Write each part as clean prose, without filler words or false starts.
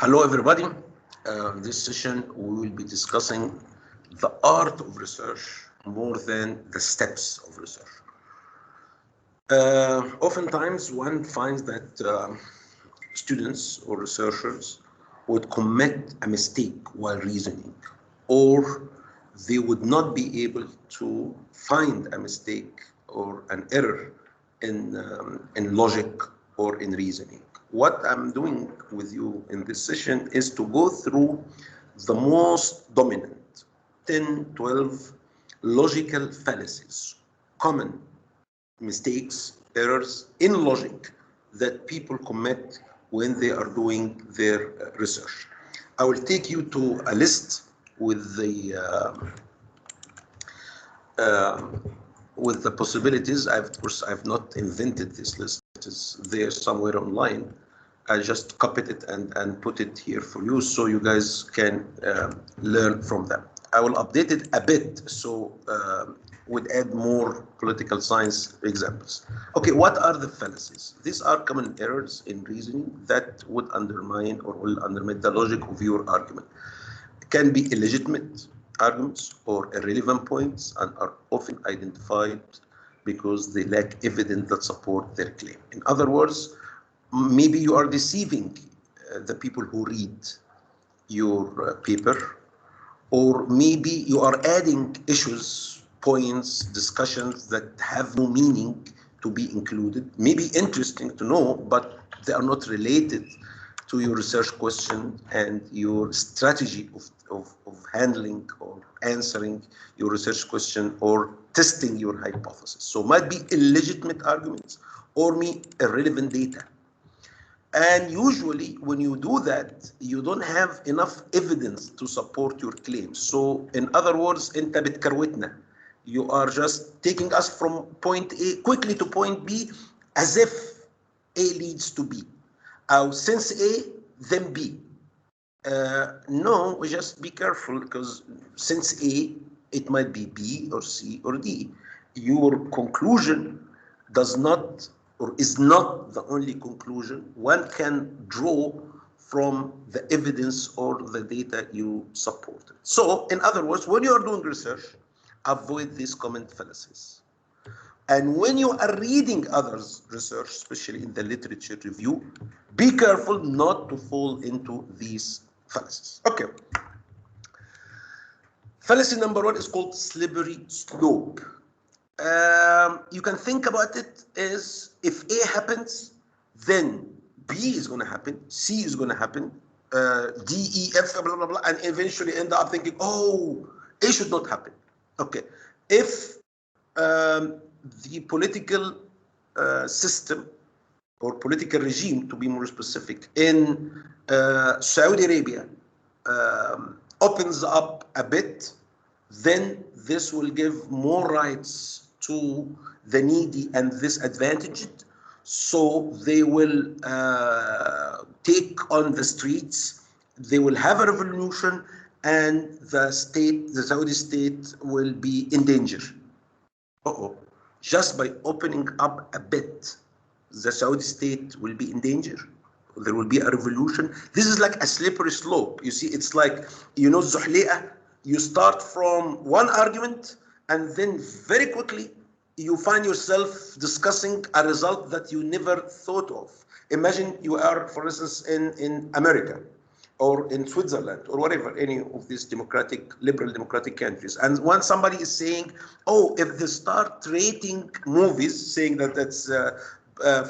Hello, everybody. This session we will be discussing the art of research more than the steps of research. Oftentimes, one finds that students or researchers would commit a mistake while reasoning, or they would not be able to find a mistake or an error in logic or in reasoning. What I'm doing with you in this session is to go through the most dominant 10, 12 logical fallacies, common mistakes, errors in logic that people commit when they are doing their research. I will take you to a list with the possibilities. Of course, I've not invented this list. It is there somewhere online. I just copied it and put it here for you so you guys can learn from them. I will update it a bit so would add more political science examples. Okay, what are the fallacies? These are common errors in reasoning that would undermine or will undermine the logic of your argument. It can be illegitimate arguments or irrelevant points and are often identified because they lack evidence that support their claim. In other words, maybe you are deceiving the people who read your paper, or maybe you are adding issues, points, discussions that have no meaning to be included. Maybe interesting to know, but they are not related to your research question and your strategy of handling or answering your research question or testing your hypothesis. So might be illegitimate arguments or me irrelevant data. And usually when you do that, you don't have enough evidence to support your claims. So in other words, انت بتكروتنا. You are just taking us from point A quickly to point B as if A leads to B. Since A, then B. No, just be careful because since A, it might be B or C or D. Your conclusion does not or is not the only conclusion one can draw from the evidence or the data you supported. So, in other words, when you are doing research, avoid these common fallacies. And when you are reading others' research, especially in the literature review, be careful not to fall into these fallacies. Okay. Fallacy number one is called slippery slope. You can think about it as if A happens, then B is going to happen, C is going to happen, D, E, F, blah, blah, blah, and eventually end up thinking, oh, A should not happen. Okay. If the political system or political regime, to be more specific, in Saudi Arabia opens up a bit, then this will give more rights to the needy and disadvantaged. So they will take on the streets, they will have a revolution, and the Saudi state will be in danger. Just by opening up a bit, the Saudi state will be in danger. There will be a revolution. This is like a slippery slope. You see, it's like, you know, Zuhli'a, you start from one argument and then very quickly you find yourself discussing a result that you never thought of. Imagine you are, for instance, in America or in Switzerland or whatever, any of these liberal democratic countries. And when somebody is saying, oh, if they start rating movies, saying that that's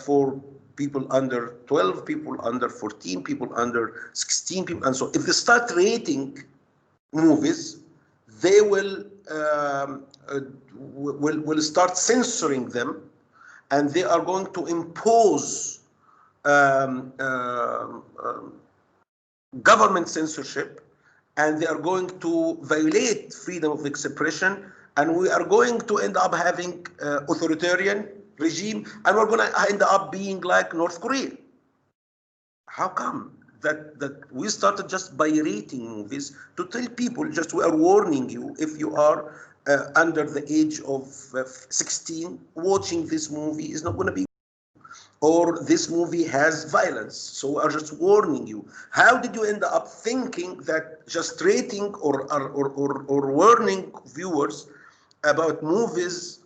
for people under 12, people under 14, people under 16, people, and so if they start rating movies, they will start censoring them, and they are going to impose government censorship, and they are going to violate freedom of expression, and we are going to end up having authoritarian regime, and we're going to end up being like North Korea. How come? That we started just by rating movies to tell people, just we are warning you, if you are under the age of 16, watching this movie is not going to be. or this movie has violence, so I'm just warning you. How did you end up thinking that just rating or warning viewers about movies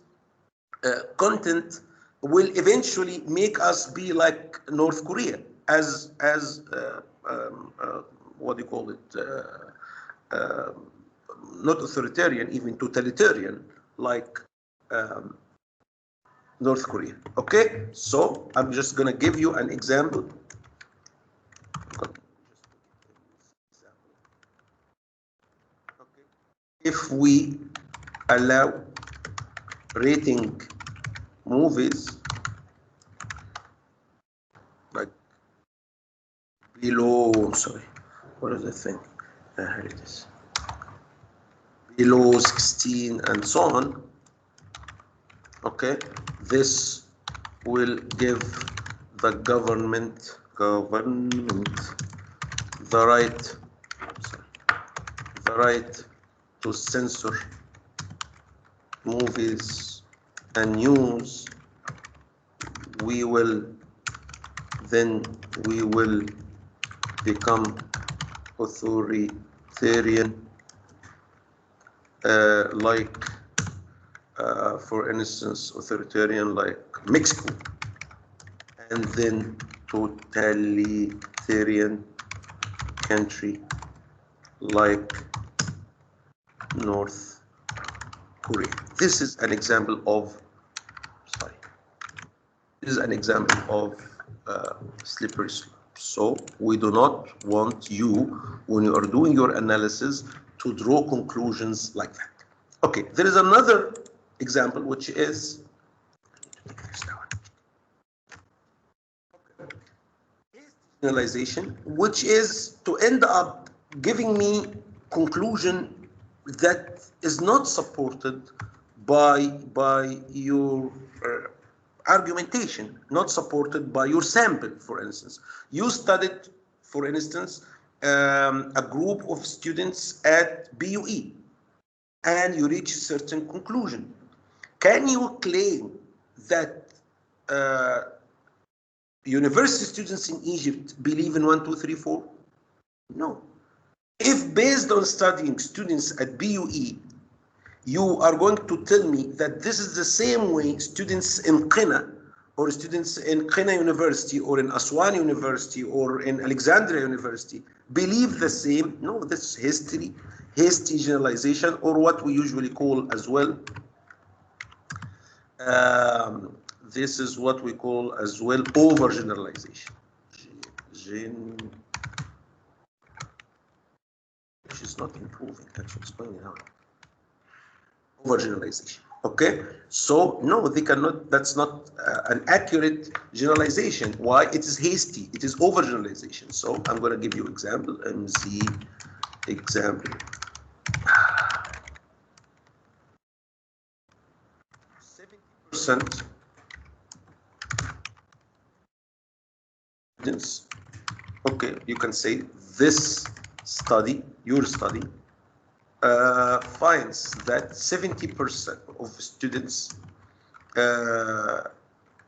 content will eventually make us be like North Korea, as what do you call it? Not authoritarian, even totalitarian, like North Korea. Okay, so I'm just gonna give you an example. Okay. If we allow rating movies like below, sorry, what is the thing? Here it is. Below 16 and so on. Okay, this will give the government the right to censor movies and news. We will become authoritarian, like for instance, authoritarian like Mexico, and then totalitarian country like North Korea. This is an example of, slippery slope. So we do not want you, when you are doing your analysis, to draw conclusions like that. Okay, there is another example, which is generalization, which is to end up giving me conclusion that is not supported by your argumentation, not supported by your sample. For instance, you studied, for instance, a group of students at BUE, and you reach a certain conclusion. Can you claim that university students in Egypt believe in 1, 2, 3, 4? No. If based on studying students at BUE, you are going to tell me that this is the same way students in Qina, or students in Qina University, or in Aswan University, or in Alexandria University believe the same? No, this is hasty generalization, or what we usually call as well, this is what we call as well overgeneralization. Which is not improving, actually, it's going down. Overgeneralization. Okay, so no, they cannot. That's not an accurate generalization. Why? It is hasty. It is overgeneralization. So I'm going to give you example. MC example. 70% students. Okay, you can say this study, your study, finds that 70% of students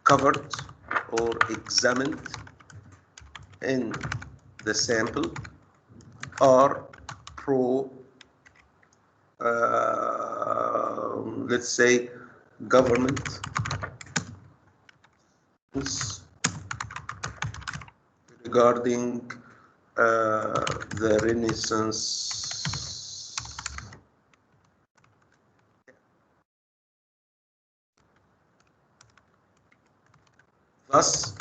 covered or examined in the sample are pro, let's say, government regarding the Renaissance. Thus,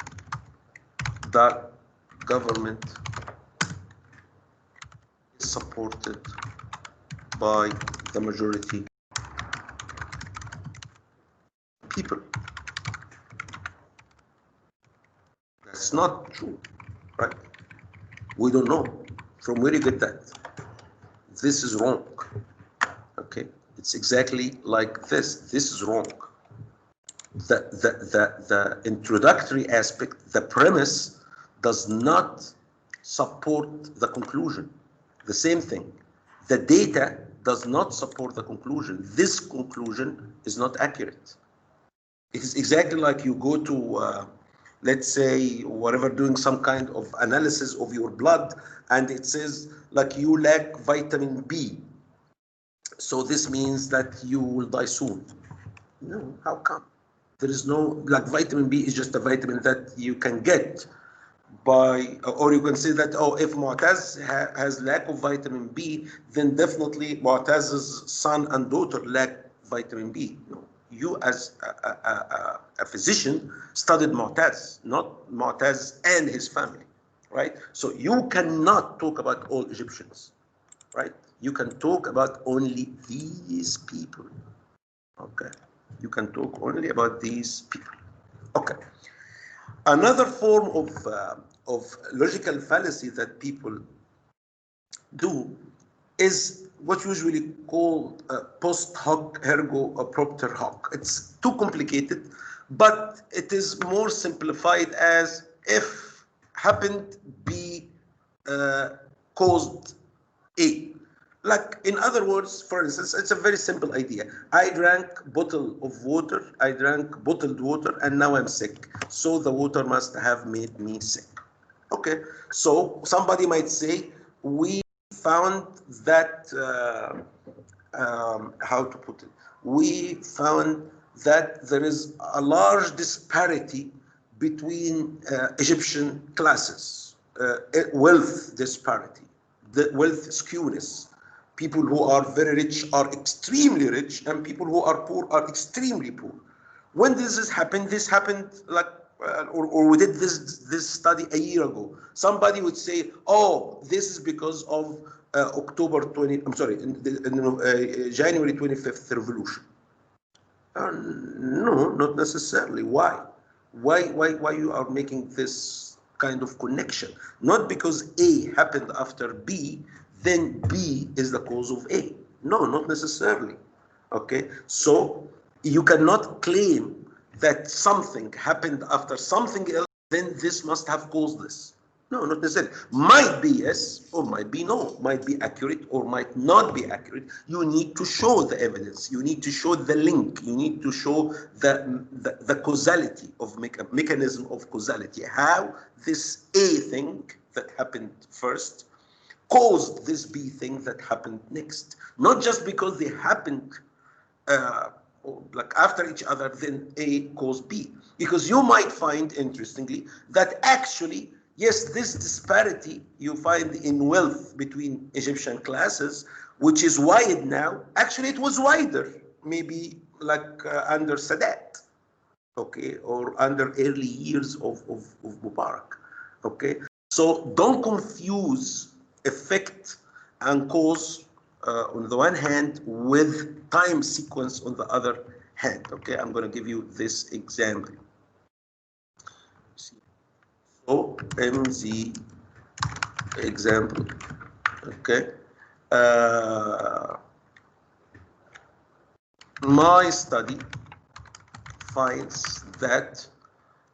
the government is supported by the majority people. That's not true, right? We don't know from where you get that. This is wrong. Okay, it's exactly like this. This is wrong. The introductory aspect, the premise, does not support the conclusion. The same thing. The data does not support the conclusion. This conclusion is not accurate. It is exactly like you go to, let's say, whatever, doing some kind of analysis of your blood, and it says like you lack vitamin B. So this means that you will die soon. No, how come? There is no, like, vitamin B is just a vitamin that you can get by, or you can say that, oh, if Mu'taz has lack of vitamin B, then definitely Mu'taz's son and daughter lack vitamin B. No, you as a physician studied Mu'taz, not Mu'taz and his family, right? So you cannot talk about all Egyptians, right? You can talk about only these people, okay? You can talk only about these people, okay? Another form of logical fallacy that people do is what usually called post hoc ergo propter hoc. It's too complicated, but it is more simplified as if happened B caused A. Like, in other words, for instance, it's a very simple idea. I drank bottled water, and now I'm sick. So the water must have made me sick. Okay, so somebody might say, we found that, how to put it? We found that there is a large disparity between Egyptian classes, wealth disparity, the wealth skewness. People who are very rich are extremely rich, and people who are poor are extremely poor. When does this happen? This happened like, or we did this study a year ago. Somebody would say, oh, this is because of October 20, I'm sorry, January 25th revolution. No, not necessarily. Why? Why you are making this kind of connection? Not because A happened after B, then B is the cause of A. No, not necessarily. Okay, so you cannot claim that something happened after something else, then this must have caused this. No, not necessarily. Might be yes, or might be no. Might be accurate or might not be accurate. You need to show the evidence. You need to show the link. You need to show the causality of mechanism of causality. How this A thing that happened first caused this B thing that happened next. Not just because they happened like after each other, then A caused B. Because you might find, interestingly, that actually, yes, this disparity you find in wealth between Egyptian classes, which is wide now, actually it was wider, maybe like under Sadat, okay, or under early years of Mubarak, okay? So don't confuse effect and cause on the one hand with time sequence on the other hand, okay? I'm going to give you this example. So MZ example, okay? My study finds that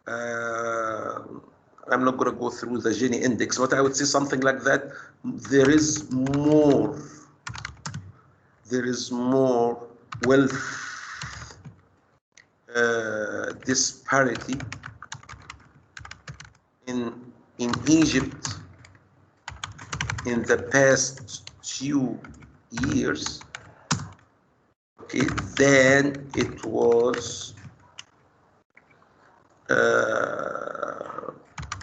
I'm not going to go through the Gini index, but I would say something like that. There is more wealth disparity in Egypt in the past few years, okay, than it was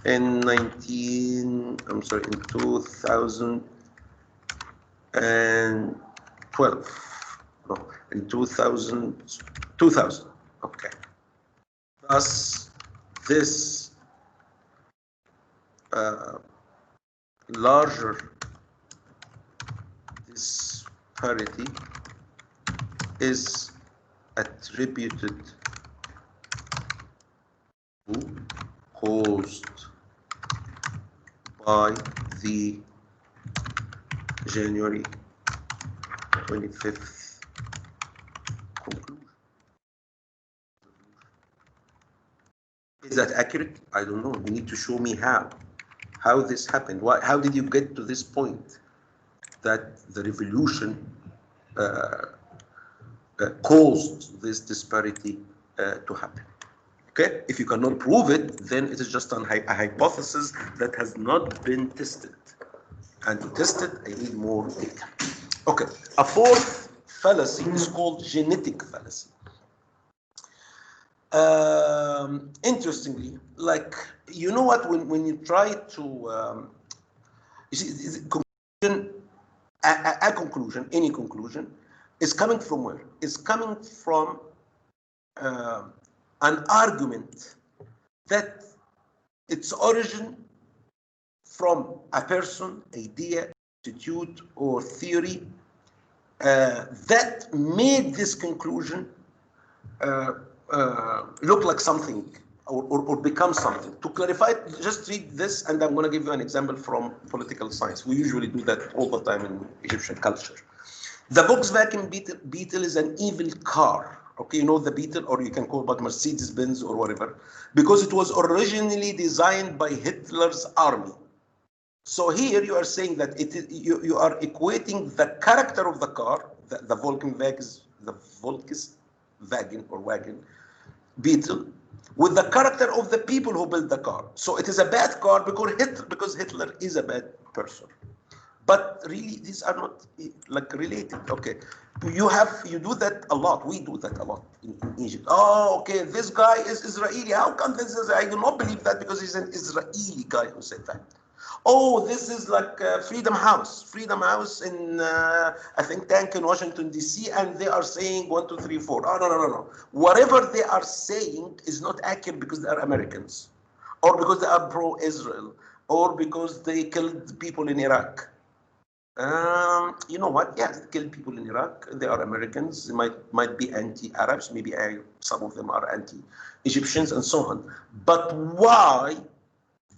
in 2012, no, in 2000, okay. Thus, this larger disparity is attributed to, caused by the January 25th conclusion. Is that accurate? I don't know. You need to show me how this happened. How did you get to this point that the revolution caused this disparity to happen? Okay, if you cannot prove it, then it is just a hypothesis that has not been tested. And to test it, I need more data. Okay, a fourth fallacy is called genetic fallacy. Interestingly, like, you know what, when you try to, you see, conclusion, a conclusion, any conclusion, is coming from where? It's coming from an argument that its origin from a person, idea, attitude, or theory that made this conclusion look like something or become something. To clarify, just read this, and I'm going to give you an example from political science. We usually do that all the time in Egyptian culture. The Volkswagen Beetle is an evil car. Okay, you know the Beetle, or you can call it Mercedes-Benz or whatever, because it was originally designed by Hitler's army. So here you are saying that you are equating the character of the car, the Volkswagen or wagon Beetle, with the character of the people who built the car. So it is a bad car because Hitler is a bad person. But really, these are not like related. Okay, you do that a lot. We do that a lot in Egypt. Oh, okay, this guy is Israeli. How come this is? I do not believe that because he's an Israeli guy who said that. Oh, this is like Freedom House in a think tank in Washington D.C. and they are saying 1, 2, 3, 4. Oh, no. Whatever they are saying is not accurate because they are Americans, or because they are pro-Israel, or because they killed people in Iraq. You know what? Yes, they killed people in Iraq. They are Americans. They might be anti-Arabs. Maybe some of them are anti-Egyptians and so on. But why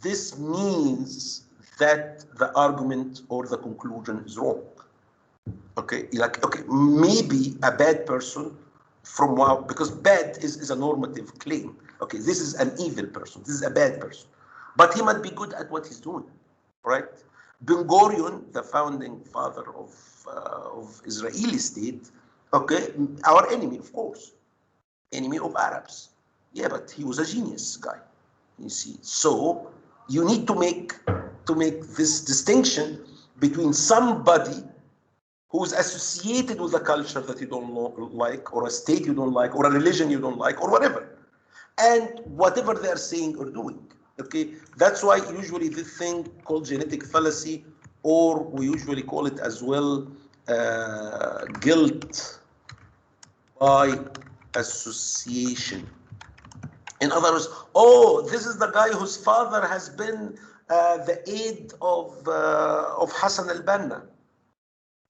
this means that the argument or the conclusion is wrong? Okay, maybe a bad person because bad is a normative claim. Okay, this is an evil person. This is a bad person, but he might be good at what he's doing, right? Ben-Gurion, the founding father of Israeli state, okay, our enemy, of course, enemy of Arabs. Yeah, but he was a genius guy, you see. So you need to make this distinction between somebody who's associated with a culture that you don't like, or a state you don't like, or a religion you don't like, or whatever, and whatever they're saying or doing. Okay, that's why usually this thing called genetic fallacy, or we usually call it as well guilt by association. In other words, oh, this is the guy whose father has been the aide of Hassan al-Banna.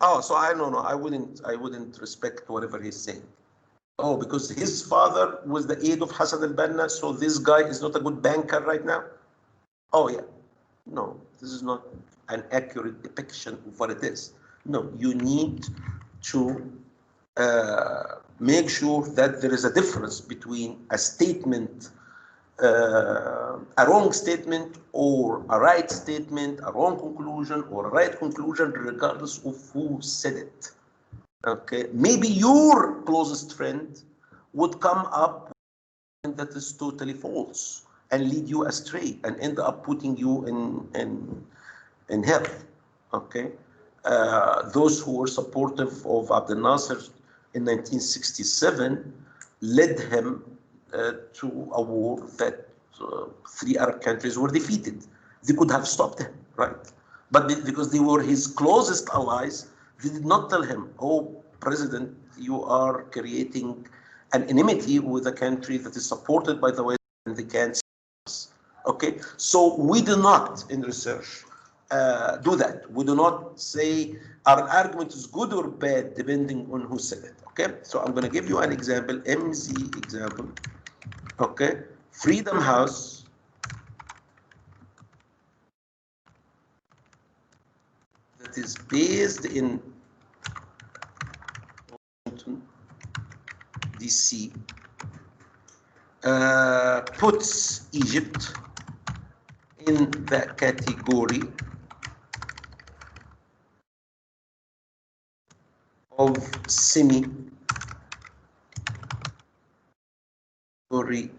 Oh, so I don't know. I wouldn't respect whatever he's saying. Oh, because his father was the aide of Hassan al-Banna, so this guy is not a good banker right now? Oh, yeah. No, this is not an accurate depiction of what it is. No, you need to make sure that there is a difference between a statement, a wrong statement, or a right statement, a wrong conclusion, or a right conclusion, regardless of who said it. Okay, maybe your closest friend would come up with something that is totally false and lead you astray and end up putting you in hell. Okay, those who were supportive of Abdel Nasser in 1967 led him to a war that 3 Arab countries were defeated. They could have stopped him, right? But because they were his closest allies, they did not tell him, oh, President, you are creating an enmity with a country that is supported by the West and they can't stop us. Okay, so we do not, in research, do that. We do not say our argument is good or bad depending on who said it. Okay, so I'm going to give you an example, MZ example. Okay, Freedom House that is based in Washington, D.C. Puts Egypt in the category of semi-authoritarian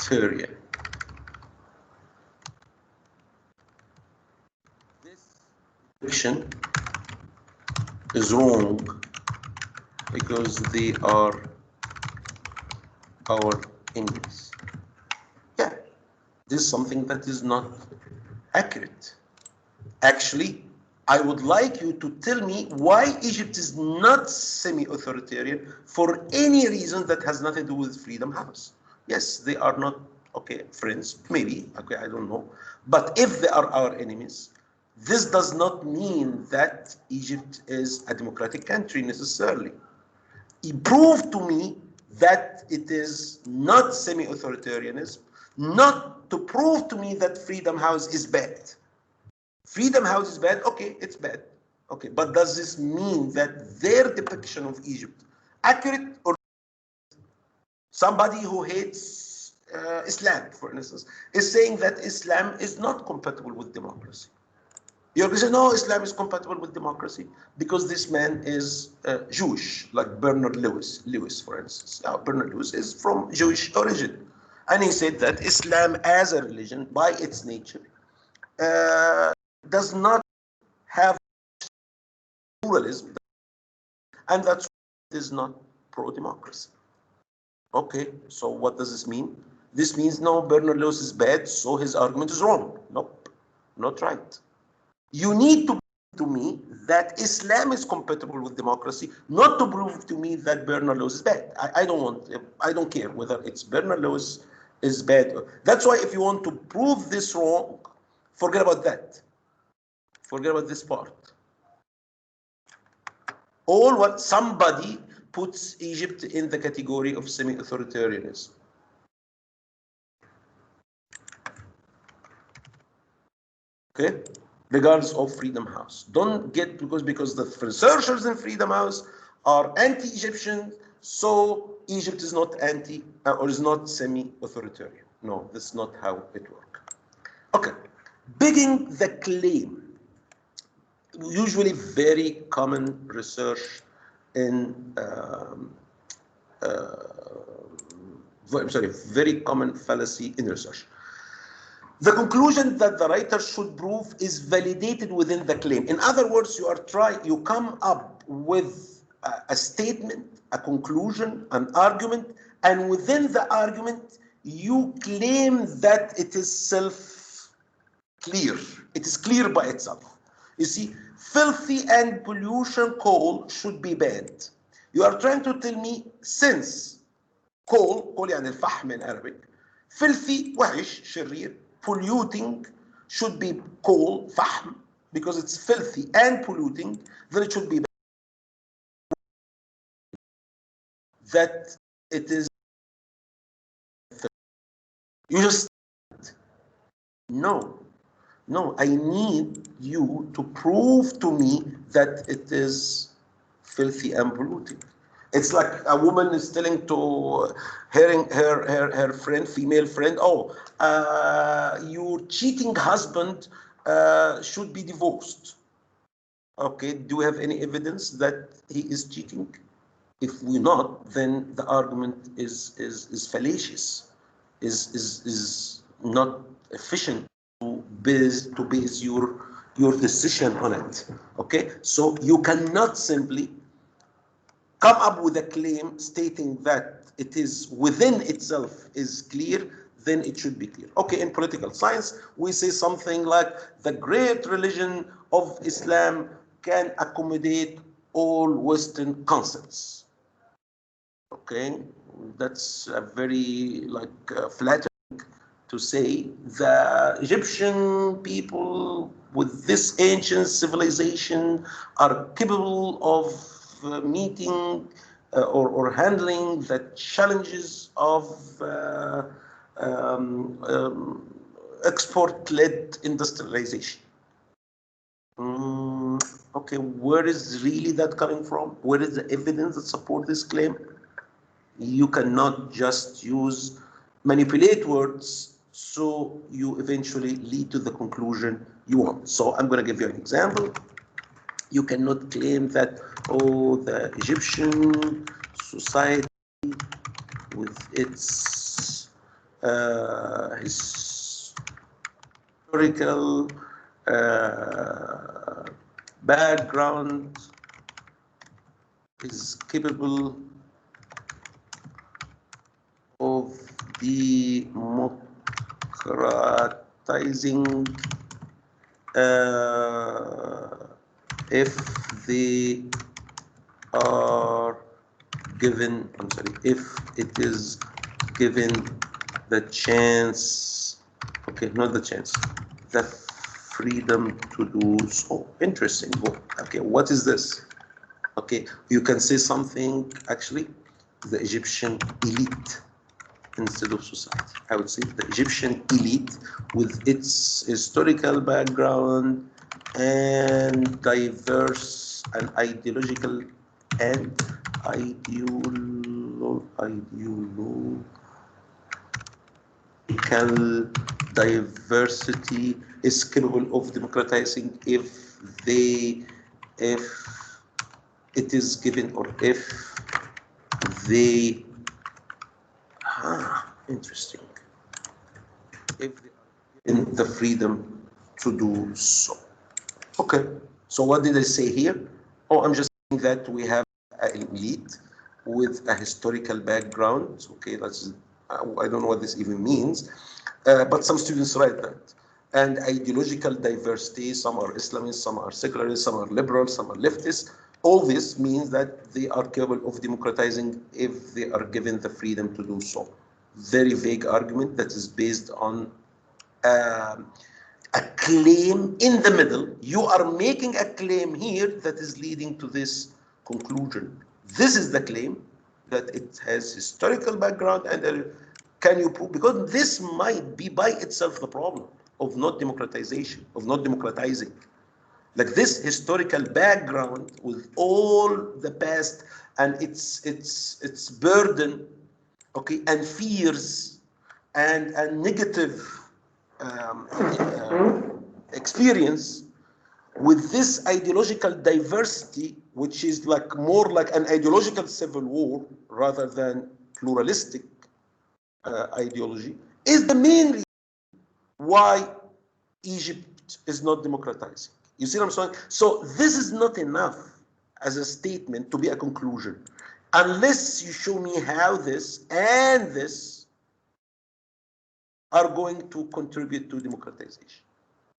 This depiction is wrong because they are our enemies. Yeah, this is something that is not accurate. Actually, I would like you to tell me why Egypt is not semi-authoritarian for any reason that has nothing to do with Freedom House. Yes, they are not, okay, friends, maybe, okay, I don't know. But if they are our enemies, this does not mean that Egypt is a democratic country necessarily. Prove to me that it is not semi-authoritarianism, not to prove to me that Freedom House is bad. Freedom House is bad, okay, it's bad. Okay, but does this mean that their depiction of Egypt accurate or somebody who hates Islam, for instance, is saying that Islam is not compatible with democracy? You're going to say, no, Islam is compatible with democracy because this man is Jewish, like Bernard Lewis, for instance. Now, Bernard Lewis is from Jewish origin. And he said that Islam as a religion, by its nature, does not have pluralism, and that's why it is not pro-democracy. Okay, so what does this mean? This means, no, Bernard Lewis is bad, so his argument is wrong. Nope, not right. You need to prove to me that Islam is compatible with democracy, not to prove to me that Bernard Lewis is bad. I don't care whether it's Bernard Lewis is bad. That's why if you want to prove this wrong, forget about that. Forget about this part. All what somebody puts Egypt in the category of semi-authoritarianism. Okay? Regardless of Freedom House. Don't get because the researchers in Freedom House are anti-Egyptian, so Egypt is not anti or is not semi-authoritarian. No, that's not how it works. Okay, begging the claim. Usually very common research in very common fallacy in research. The conclusion that the writer should prove is validated within the claim. In other words, you come up with a statement, a conclusion, an argument, and within the argument, you claim that it is self-clear. It is clear by itself. You see, filthy and pollution coal should be banned. You are trying to tell me since coal يعني الفحم in Arabic, filthy وحش شرير, polluting should be coal فحم because it's filthy and polluting, then it should be banned. That it is. You just no. No, I need you to prove to me that it is filthy and polluting. It's like a woman is telling to her friend, female friend, oh, your cheating husband should be divorced. Okay, do we have any evidence that he is cheating? If we not, then the argument is fallacious, is not efficient to base your decision on it. Okay, so you cannot simply come up with a claim stating that it is within itself is clear, then it should be clear. Okay, in political science, we say something like the great religion of Islam can accommodate all Western concepts. Okay, that's a very flattering to say the Egyptian people with this ancient civilization are capable of meeting or handling the challenges of export-led industrialization. Okay, where is really that coming from? Where is the evidence that supports this claim? You cannot just manipulate words so you eventually lead to the conclusion you want. So I'm going to give you an example. You cannot claim that, oh, the Egyptian society with its historical background is capable of democratizing if they are given, I'm sorry, if it is given the chance, okay, not the chance, the freedom to do so. Interesting. Okay, what is this? Okay, you can say something, actually, the Egyptian elite instead of society. I would say the Egyptian elite with its historical background and diverse and ideological and ideological diversity is capable of democratizing if it is given, or if they, interesting, if they are given the freedom to do so. Okay, so what did I say here? Oh, I'm just saying that we have an elite with a historical background. Okay, that's, I don't know what this even means, but some students write that. And ideological diversity, some are Islamists, some are secularists, some are liberals, some are leftists. All this means that they are capable of democratizing if they are given the freedom to do so. Very vague argument that is based on a claim in the middle. You are making a claim here that is leading to this conclusion. This is the claim, that it has historical background, and can you prove? Because this might be by itself the problem of not democratization, of not democratizing. Like this historical background with all the past and its burden, okay, and fears and negative experience, with this ideological diversity, which is like more like an ideological civil war rather than pluralistic ideology, is the main reason why Egypt is not democratizing. You see what I'm saying? So this is not enough as a statement to be a conclusion, unless you show me how this and this are going to contribute to democratization.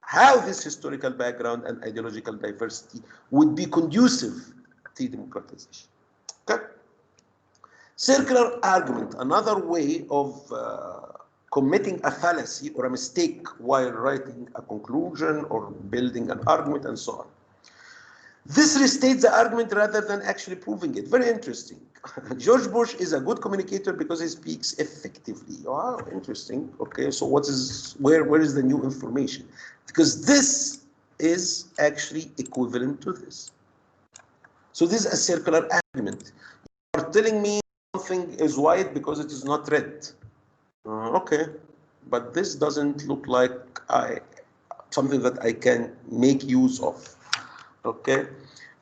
How this historical background and ideological diversity would be conducive to democratization. Okay? Circular argument, another way of committing a fallacy or a mistake while writing a conclusion or building an argument and so on. This restates the argument rather than actually proving it. Very interesting. George Bush is a good communicator because he speaks effectively. Wow, interesting. Okay, so where is the new information? Because this is actually equivalent to this. So this is a circular argument. You are telling me something is white because it is not red. Okay, but this doesn't look like something that I can make use of. Okay,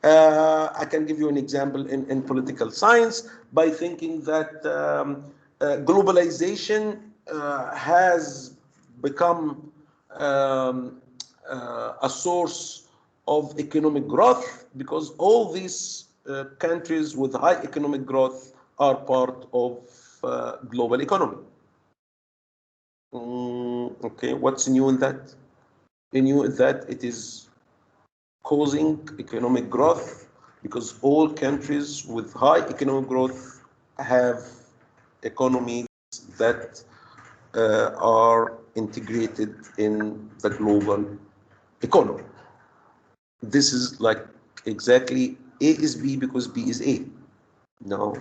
I can give you an example in political science by thinking that globalization has become a source of economic growth because all these countries with high economic growth are part of global economy. Okay, what's new in that? New in that it is causing economic growth because all countries with high economic growth have economies that are integrated in the global economy. This is like exactly A is B because B is A. No,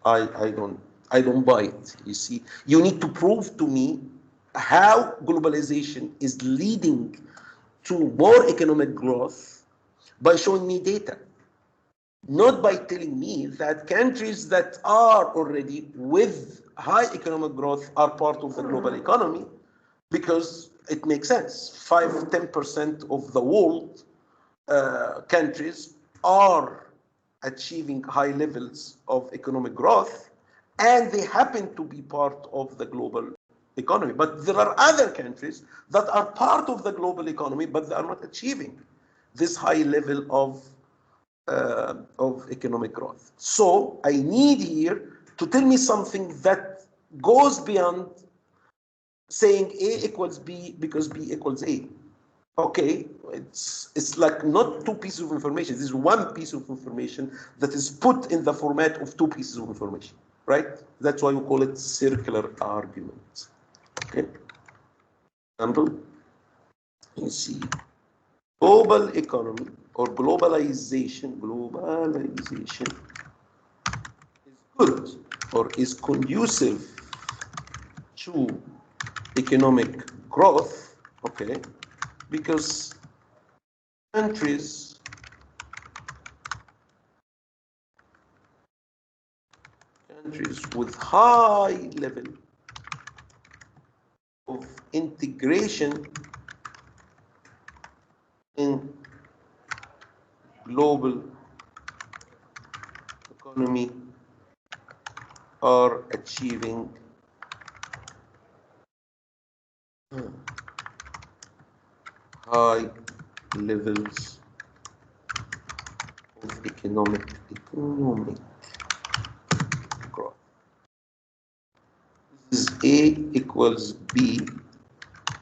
I don't buy it. You see, you need to prove to me how globalization is leading to more economic growth by showing me data, not by telling me that countries that are already with high economic growth are part of the global economy, because it makes sense. 5-10% of the world countries are achieving high levels of economic growth, and they happen to be part of the global economy. But there are other countries that are part of the global economy, but they are not achieving this high level of economic growth. So I need here to tell me something that goes beyond saying A equals B because B equals A. Okay, it's like not two pieces of information. This is one piece of information that is put in the format of two pieces of information, right? That's why we call it circular argument. Okay. Example, you see, global economy or globalization is good or is conducive to economic growth, okay, because countries with high level of integration in global economy are achieving high levels of economic growth. This is A equals B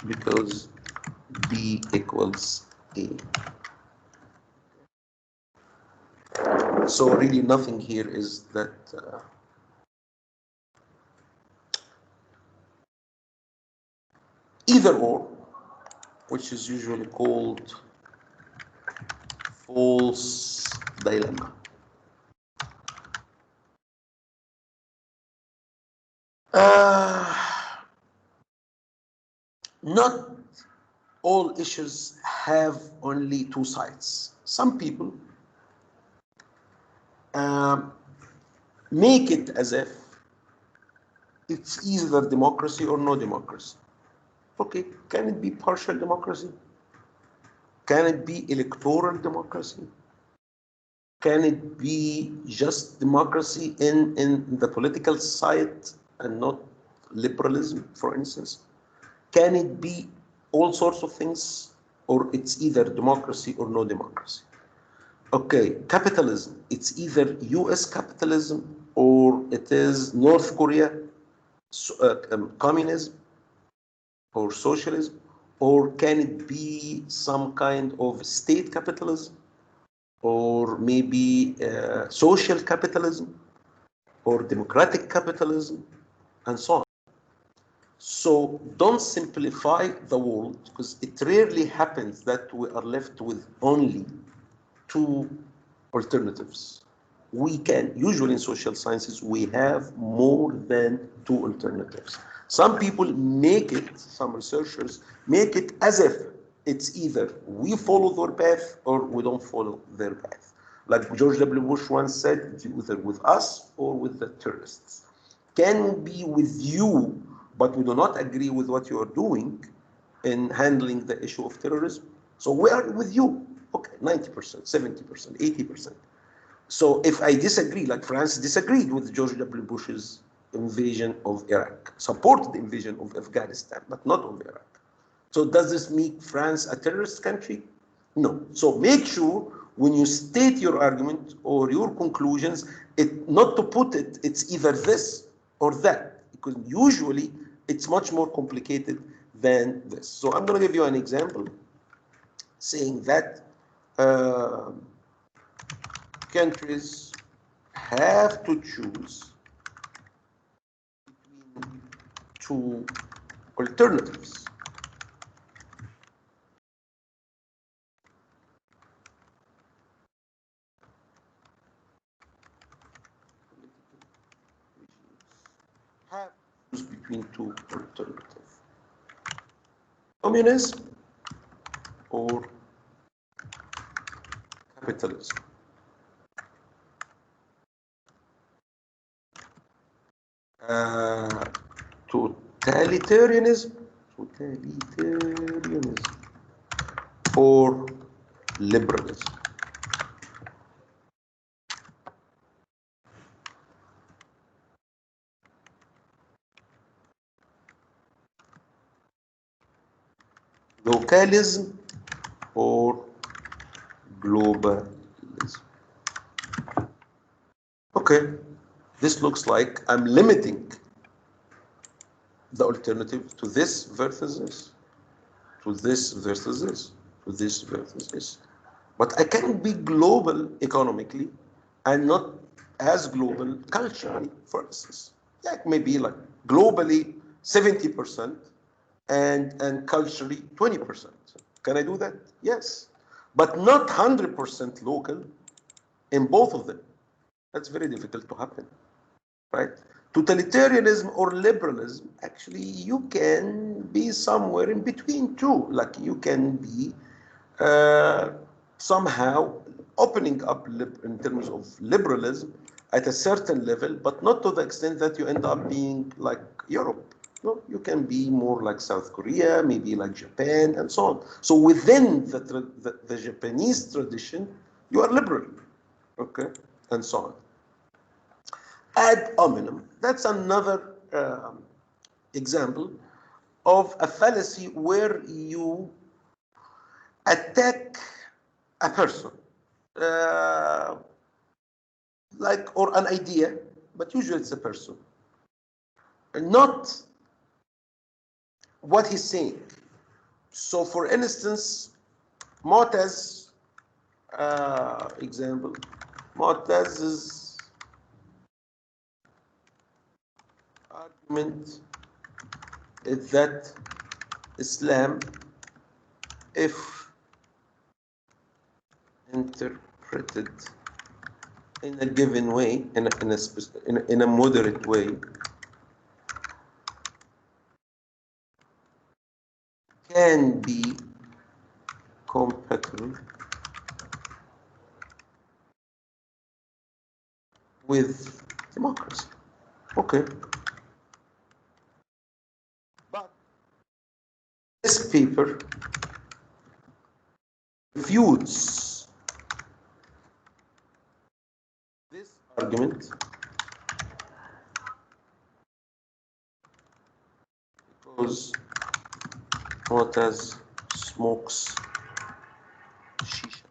because B equals A. So really nothing here is that either or, which is usually called false dilemma. Not all issues have only two sides. Some people make it as if it's either democracy or no democracy. Okay, can it be partial democracy? Can it be electoral democracy? Can it be just democracy in the political side and not liberalism, for instance? Can it be all sorts of things, or it's either democracy or no democracy? Okay, capitalism, it's either US capitalism or it is North Korea, communism or socialism, or can it be some kind of state capitalism, or maybe social capitalism, or democratic capitalism, and so on. So don't simplify the world, because it rarely happens that we are left with only two alternatives. We can, usually in social sciences, we have more than two alternatives. Some people make it, some researchers make it as if it's either we follow their path or we don't follow their path. Like George W. Bush once said, it's either with us or with the terrorists. Can be with you, but we do not agree with what you are doing in handling the issue of terrorism. So we are with you. Okay, 90%, 70%, 80%. So if I disagree, like France disagreed with George W. Bush's invasion of Iraq, supported the invasion of Afghanistan, but not of Iraq. So does this make France a terrorist country? No. So make sure when you state your argument or your conclusions, not to put it, it's either this or that, because usually it's much more complicated than this. So I'm going to give you an example saying that countries have to choose between two alternatives. Have to choose between two alternatives. Communism or capitalism. Totalitarianism or liberalism. Localism or globalism. Okay, this looks like I'm limiting the alternative to this versus this, to this versus this, to this versus this. But I can be global economically and not as global culturally, for instance. Yeah, maybe like globally 70% and culturally 20%. Can I do that? Yes. But not 100% local in both of them. That's very difficult to happen, right? Totalitarianism or liberalism, actually, you can be somewhere in between too. Like you can be somehow opening up in terms of liberalism at a certain level, but not to the extent that you end up being like Europe. No, you can be more like South Korea, maybe like Japan, and so on. So within the Japanese tradition, you are liberal, okay, and so on. Ad hominem, that's another example of a fallacy where you attack a person, uh, like, or an idea, but usually it's a person, not what he's saying. So, for instance, Mu'taz, example, Mu'taz's argument is that Islam, if interpreted in a given way, in a moderate way, can be compatible with democracy. Okay. But this paper refutes this argument because Mu'taz smokes shisha.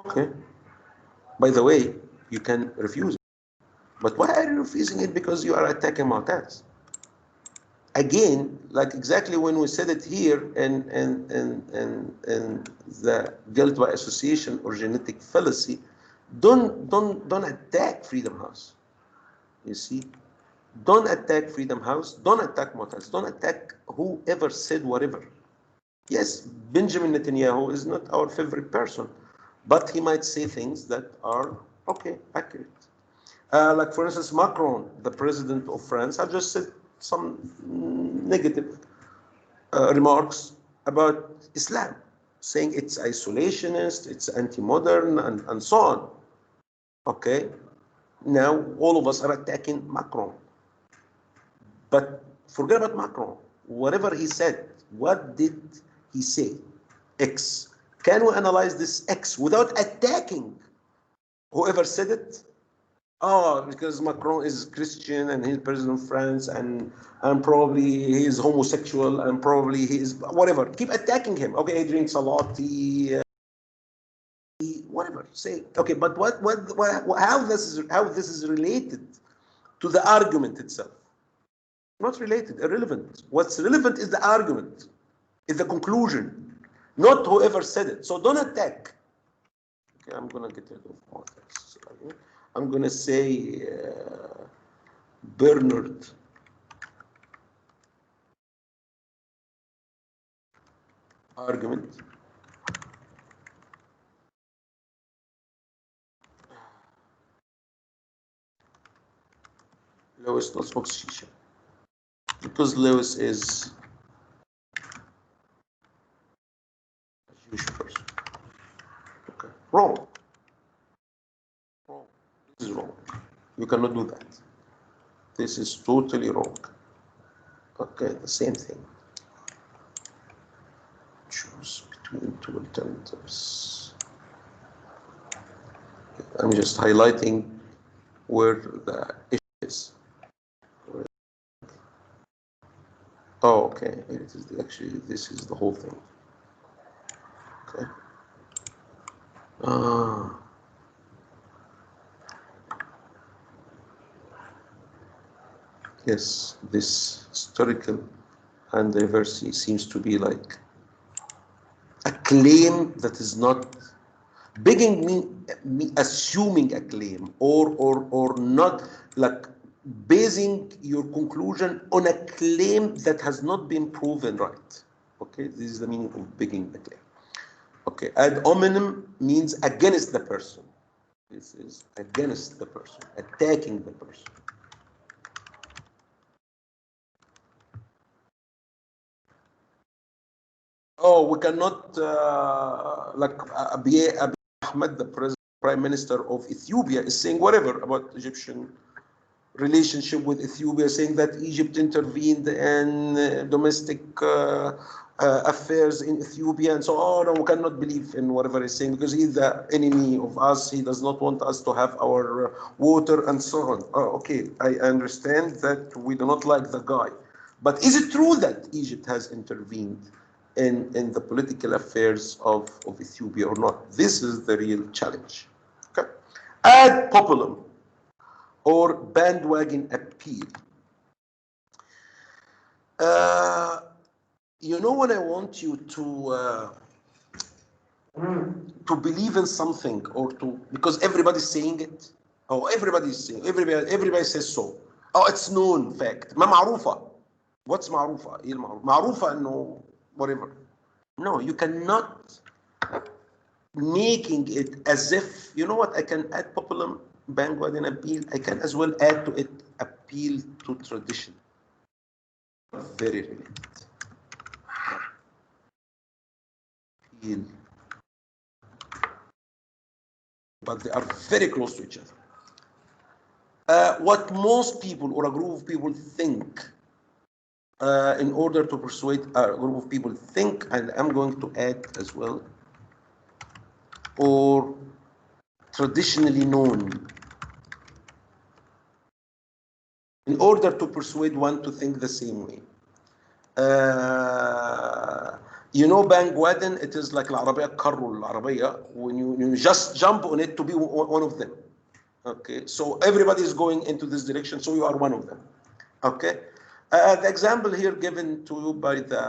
Okay. By the way, you can refuse it. But why are you refusing it? Because you are attacking Mu'taz. Again, like exactly when we said it here and the guilt by association or genetic fallacy, don't attack Freedom House. You see? Don't attack Freedom House, don't attack Mu'taz, don't attack whoever said whatever. Yes, Benjamin Netanyahu is not our favorite person, but he might say things that are, okay, accurate. Like, for instance, Macron, the president of France, has just said some negative remarks about Islam, saying it's isolationist, it's anti-modern, and so on. Okay? Now, all of us are attacking Macron. But forget about Macron. Whatever he said, what did he say? X. Can we analyze this X without attacking whoever said it? Oh, because Macron is Christian and he's president of France and probably he is homosexual and probably he is whatever. Keep attacking him. Okay, he drinks a lot. Whatever. Say okay, but how this is related to the argument itself? Not related, irrelevant. What's relevant is the argument, is the conclusion, not whoever said it. So don't attack. Okay, I'm gonna get rid of all this. I'm gonna say Bernard argument. Lewis not smokes shisha because Lewis is a Jewish person. Okay, wrong. Wrong. This is wrong. You cannot do that. This is totally wrong. Okay, the same thing. Choose between two alternatives. I'm just highlighting where the issue is. Oh, okay. It is actually, this is the whole thing. Okay. Yes, this historical and diversity seems to be like a claim that is not begging me assuming a claim or not, like basing your conclusion on a claim that has not been proven right. Okay, this is the meaning of begging the claim. Okay, ad hominem means against the person. This is against the person, attacking the person. Oh, we cannot, like Abiy Ahmed, the prime minister of Ethiopia, is saying whatever about Egyptian relationship with Ethiopia, saying that Egypt intervened in domestic affairs in Ethiopia and so on. We cannot believe in whatever he's saying because he's the enemy of us. He does not want us to have our water and so on. Okay, I understand that we do not like the guy. But is it true that Egypt has intervened in the political affairs of Ethiopia or not? This is the real challenge. Okay? Ad populum, or bandwagon appeal. Uh, you know, when I want you to believe in something or to, because everybody's saying it. Oh, everybody's saying, everybody says so. Oh, it's known fact. ما معروفة. What's معروفة? إيه المعروف؟ معروفة إنه whatever. No, you cannot making it as if, you know what, I can add popular bandwagon appeal. I can as well add to it appeal to tradition. Very related. Appeal. But they are very close to each other. What most people or a group of people think, in order to persuade a group of people think, and I'm going to add as well, or traditionally known, in order to persuade one to think the same way. You know, bandwagon, it is like العربية الكارو العربية, when you just jump on it to be one of them. Okay, so everybody is going into this direction, so you are one of them. Okay, the example here given to you by the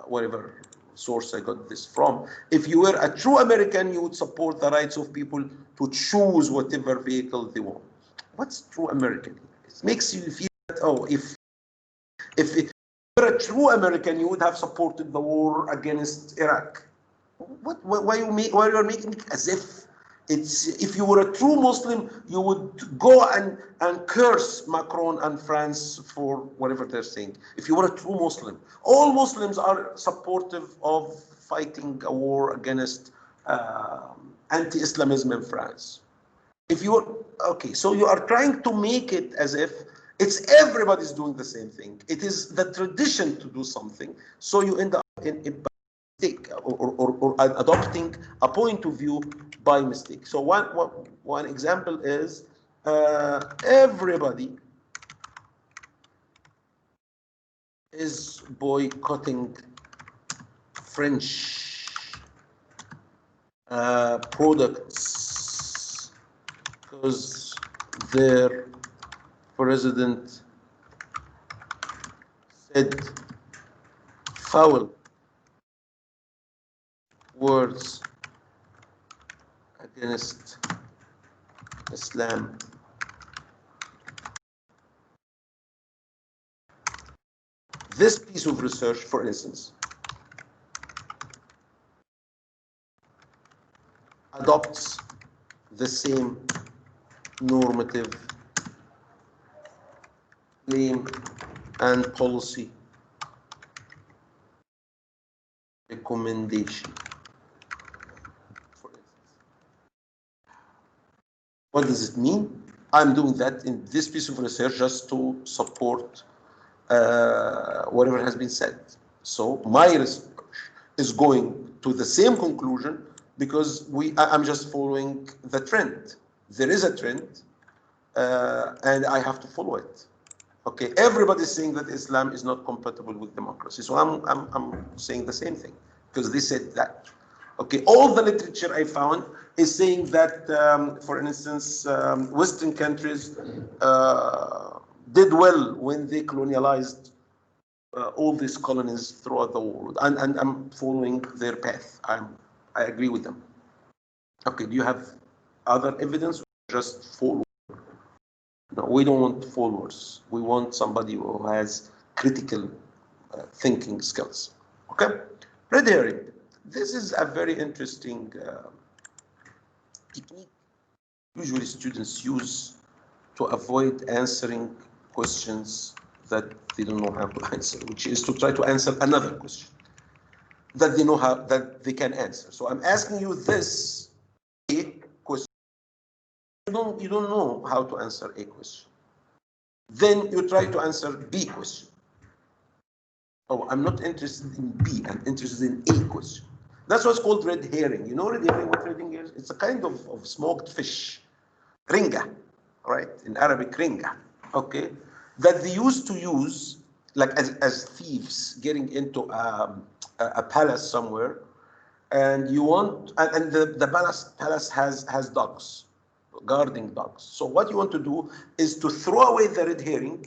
whatever source I got this from, if you were a true American, you would support the rights of people to choose whatever vehicle they want. What's true American? It makes you feel that, oh, if you were a true American, you would have supported the war against Iraq. Why you are making it as if it's, if you were a true Muslim, you would go and curse Macron and France for whatever they're saying. If you were a true Muslim, all Muslims are supportive of fighting a war against anti-Islamism in France. If you are, okay, so you are trying to make it as if it's everybody's doing the same thing. It is the tradition to do something, so you end up in mistake or adopting a point of view by mistake. So one example is everybody is boycotting French products because their president said foul words against Islam. This piece of research, for instance, adopts the same normative claim and policy recommendation. For instance, what does it mean? I'm doing that in this piece of research just to support whatever has been said. So my research is going to the same conclusion because I'm just following the trend. There is a trend, and I have to follow it. Okay, everybody's saying that Islam is not compatible with democracy. So I'm saying the same thing because they said that. Okay, all the literature I found is saying that, for instance, Western countries did well when they colonialized all these colonies throughout the world, and I'm following their path. I agree with them. Okay, do you have other evidence or just follow? No, we don't want followers. We want somebody who has critical thinking skills. Okay? Red herring. This is a very interesting technique usually students use to avoid answering questions that they don't know how to answer, which is to try to answer another question that they know how that they can answer. So I'm asking you this A question. You don't know how to answer A question. Then you try to answer B question. Oh, I'm not interested in B, I'm interested in A question. That's what's called red herring. You know red herring, what red herring is? It's a kind of smoked fish, ringa, right? In Arabic, ringa, okay? That they used to use like as thieves getting into a palace somewhere, and you want, and the palace has dogs, guarding dogs. So what you want to do is to throw away the red herring,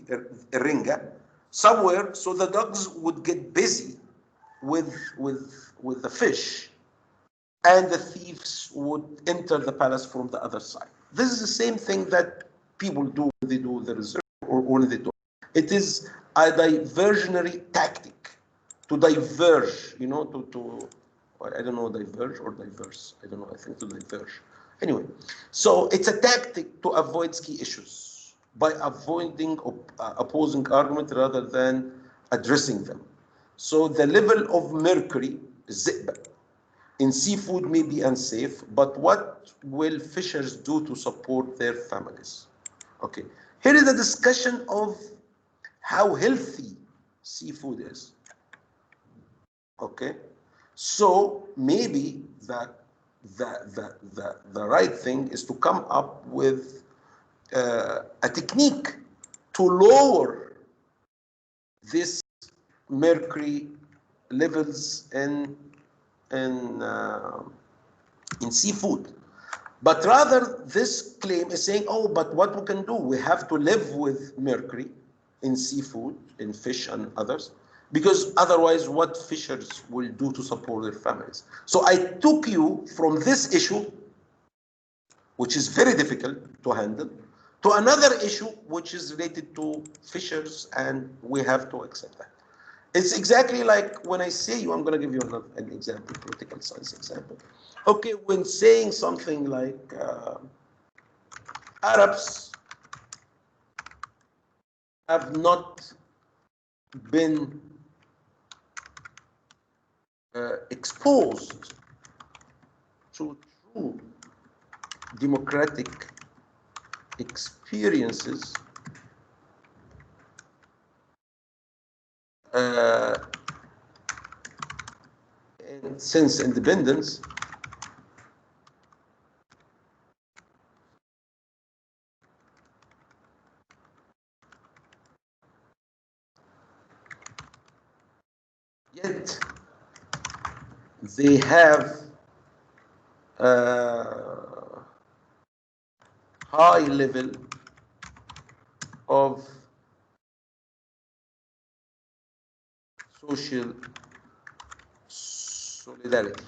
ringa, somewhere so the dogs would get busy with the fish, and the thieves would enter the palace from the other side. This is the same thing that people do when they do the research or when they do. It is a diversionary tactic to diverge, I don't know, diverge or diverse. I don't know, I think to diverge. Anyway, so it's a tactic to avoid key issues by avoiding opposing argument rather than addressing them. So the level of mercury, zibba, in seafood may be unsafe, but what will fishers do to support their families? Okay, here is a discussion of how healthy seafood is. Okay, so maybe the right thing is to come up with a technique to lower this mercury levels in seafood. But rather, this claim is saying, oh, but what we can do, we have to live with mercury in seafood, in fish and others, because otherwise what fishers will do to support their families. So I took you from this issue, which is very difficult to handle, to another issue which is related to fishers, and we have to accept that. It's exactly like when I say you, I'm going to give you an example, political science example. Okay, when saying something like Arabs have not been exposed to true democratic experiences since independence, yet they have high level of social solidarity.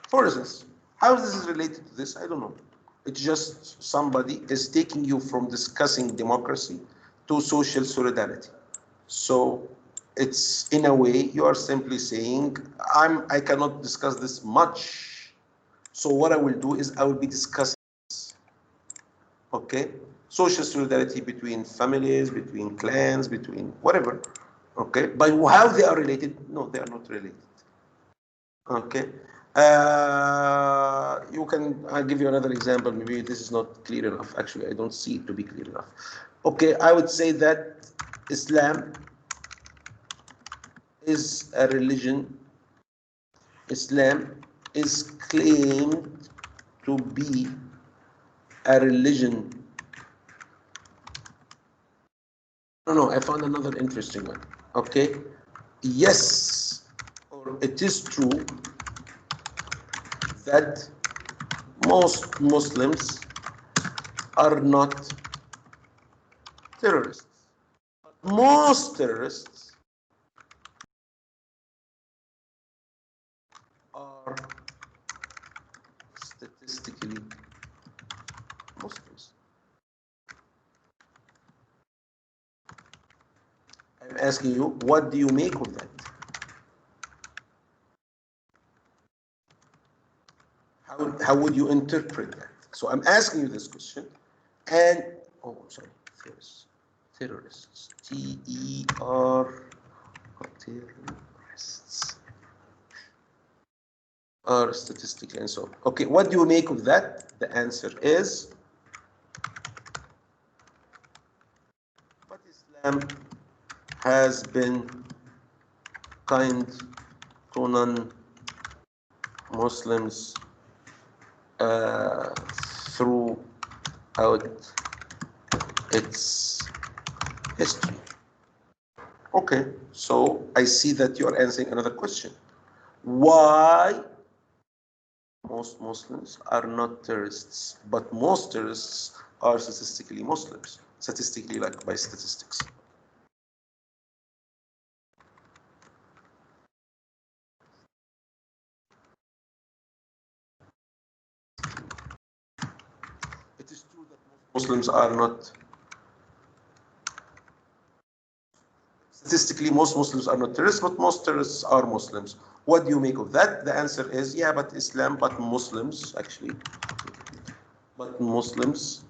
For instance, how this is related to this, I don't know. It's just somebody is taking you from discussing democracy to social solidarity. So it's, in a way, you are simply saying, I cannot discuss this much. So what I will do is I will be discussing this. Okay? Social solidarity between families, between clans, between whatever. Okay? But how they are related? No, they are not related. Okay. I'll give you another example. Maybe this is not clear enough. Actually, I don't see it to be clear enough. Okay, I would say that Islam is a religion. Islam is claimed to be a religion no, I found another interesting one. Okay. Yes, or it is true that most Muslims are not terrorists. Most terrorists are statistically Muslims. I'm asking you, what do you make of that? How would you interpret that? So I'm asking you this question, and oh, I'm sorry, terrorists, T-E-R, terrorists are statistically and so on. Okay, what do you make of that? The answer is, but Islam has been kind to non-Muslims throughout its history. Okay, so I see that you are answering another question. Why most Muslims are not terrorists, but most terrorists are statistically Muslims, statistically, like by statistics? It is true that most Muslims are not, statistically, most Muslims are not terrorists, but most terrorists are Muslims. What do you make of that? The answer is, yeah, but Islam, but Muslims, actually, but Muslims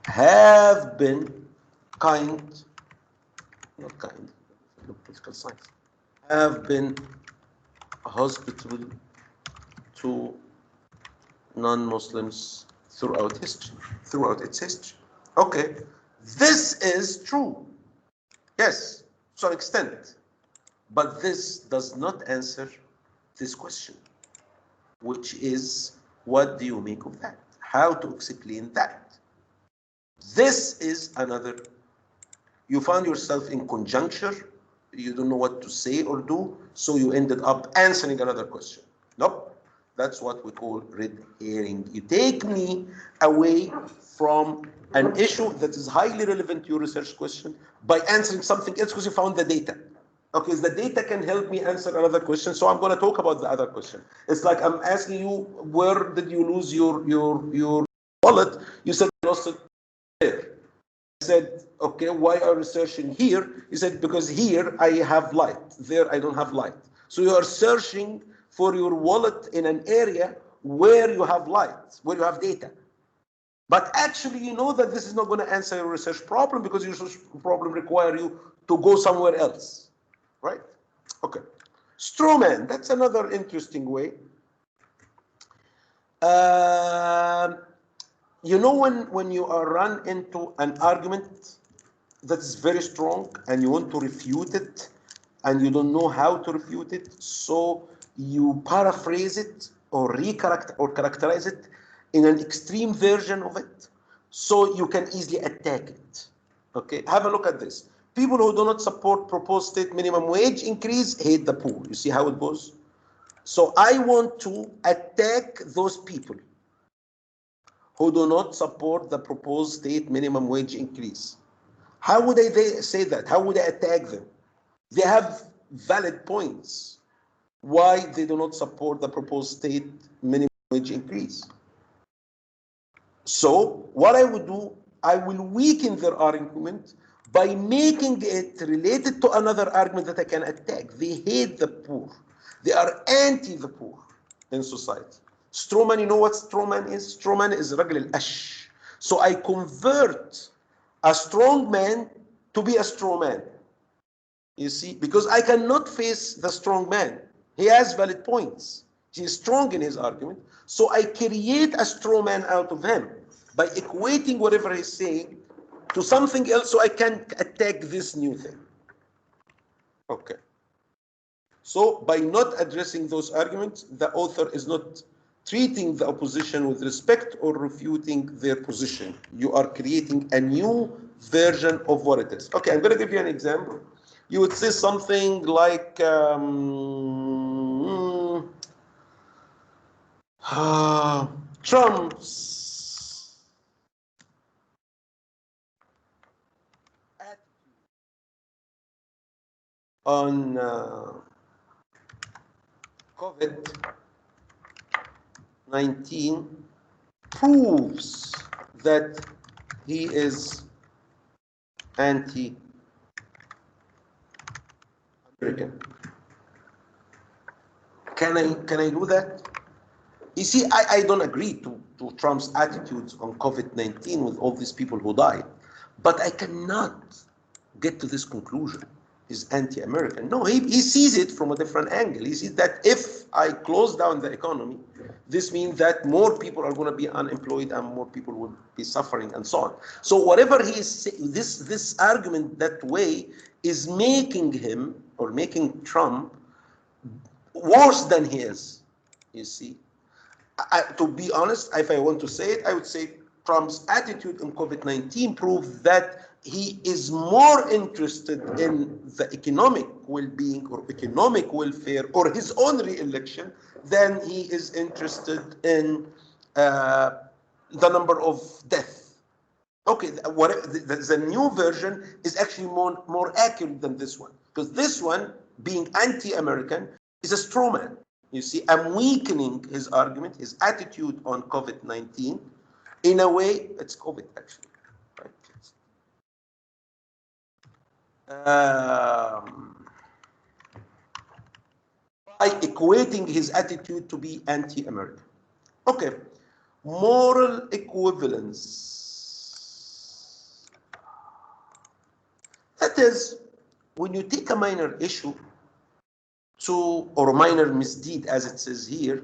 have been kind, not kind, political science, have been hospitable to non-Muslims throughout its history. Okay, this is true. Yes, to some extent. But this does not answer this question, which is, what do you make of that? How to explain that? This is another, you found yourself in conjuncture, you don't know what to say or do, so you ended up answering another question. Nope. That's what we call red herring. You take me away from an issue that is highly relevant to your research question by answering something else because you found the data. Okay, the data can help me answer another question, so I'm going to talk about the other question. It's like I'm asking you, where did you lose your wallet? You said I lost it there. I said, okay, why are you searching here? You said, because here I have light, there I don't have light. So you are searching for your wallet in an area where you have light, where you have data. But actually, you know that this is not going to answer your research problem because your research problem requires you to go somewhere else, right? Okay. Straw man, that's another interesting way. You know, when you are run into an argument that is very strong and you want to refute it and you don't know how to refute it, so you paraphrase it or characterize it in an extreme version of it so you can easily attack it. Okay, have a look at this. People who do not support proposed state minimum wage increase hate the poor. You see how it goes? So I want to attack those people who do not support the proposed state minimum wage increase. How would they say that? How would I attack them? They have valid points why they do not support the proposed state minimum wage increase. So what I would do, I will weaken their argument by making it related to another argument that I can attack. They hate the poor. They are anti the poor in society. Strawman, you know what strawman is? Strawman is rajul al-ash. So I convert a strong man to be a straw man. You see, because I cannot face the strong man. He has valid points. He is strong in his argument. So I create a straw man out of him by equating whatever he's saying to something else so I can attack this new thing. Okay. So by not addressing those arguments, the author is not treating the opposition with respect or refuting their position. You are creating a new version of what it is. Okay, I'm going to give you an example. You would say something like Trump's attitude on COVID-19 proves that he is anti-American. Can I do that? You see, I don't agree to Trump's attitudes on COVID-19 with all these people who died, but I cannot get to this conclusion. He's anti-American. No, he sees it from a different angle. He sees that if I close down the economy, this means that more people are going to be unemployed and more people will be suffering and so on. So whatever he is saying, this argument that way is making him or making Trump worse than he is, you see. To be honest, if I want to say it, I would say Trump's attitude on COVID-19 proves that he is more interested in the economic well-being or economic welfare or his own re-election than he is interested in the number of deaths. Okay, the new version is actually more accurate than this one, because this one, being anti-American, is a straw man. You see, I'm weakening his argument, his attitude on COVID-19. In a way, it's COVID actually, right? By equating his attitude to be anti-American. Okay, moral equivalence. That is, when you take a minor issue or a minor misdeed, as it says here,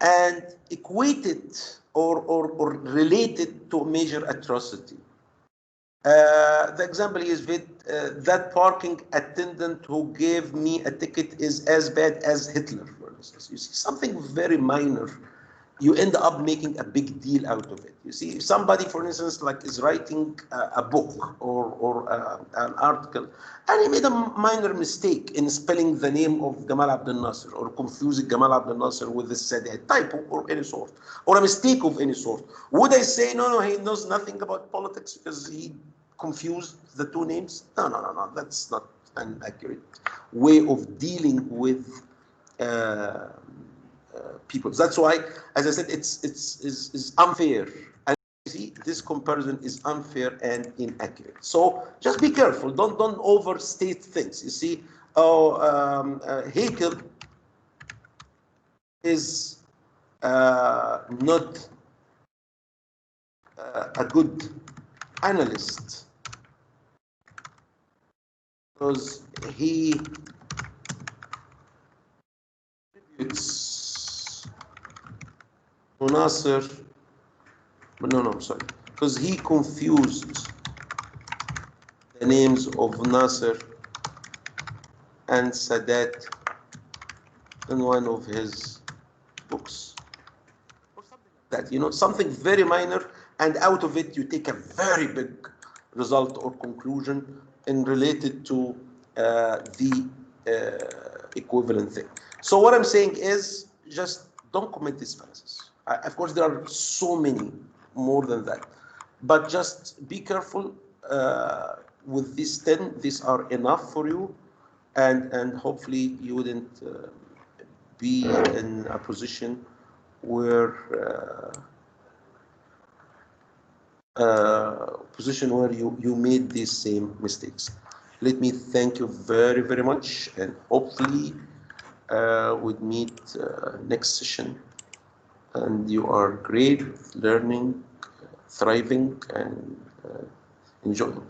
and equate it or relate it to a major atrocity. The example is with that parking attendant who gave me a ticket is as bad as Hitler, for instance. You see, something very minor, you end up making a big deal out of it. You see, if somebody, for instance, like is writing a book or an article, and he made a minor mistake in spelling the name of Gamal Abdel Nasser or confusing Gamal Abdel Nasser with the Sadat, typo or any sort, or a mistake of any sort, would I say, no, he knows nothing about politics because he confused the two names? No, that's not an accurate way of dealing with people. That's why, as I said, it's unfair. And you see, this comparison is unfair and inaccurate. So just be careful. Don't overstate things. You see, Haeckel is not a good analyst because he attributes Nasser, no, sorry, because he confused the names of Nasser and Sadat in one of his books, or something like that. You know, something very minor, and out of it you take a very big result or conclusion in related to the equivalent thing. So what I'm saying is, just don't commit these fallacies. Of course, there are so many more than that, but just be careful with these 10. These are enough for you, and hopefully you wouldn't be in a position where you made these same mistakes. Let me thank you very, very much, and hopefully we'd meet next session. And you are great, learning, thriving, and enjoying.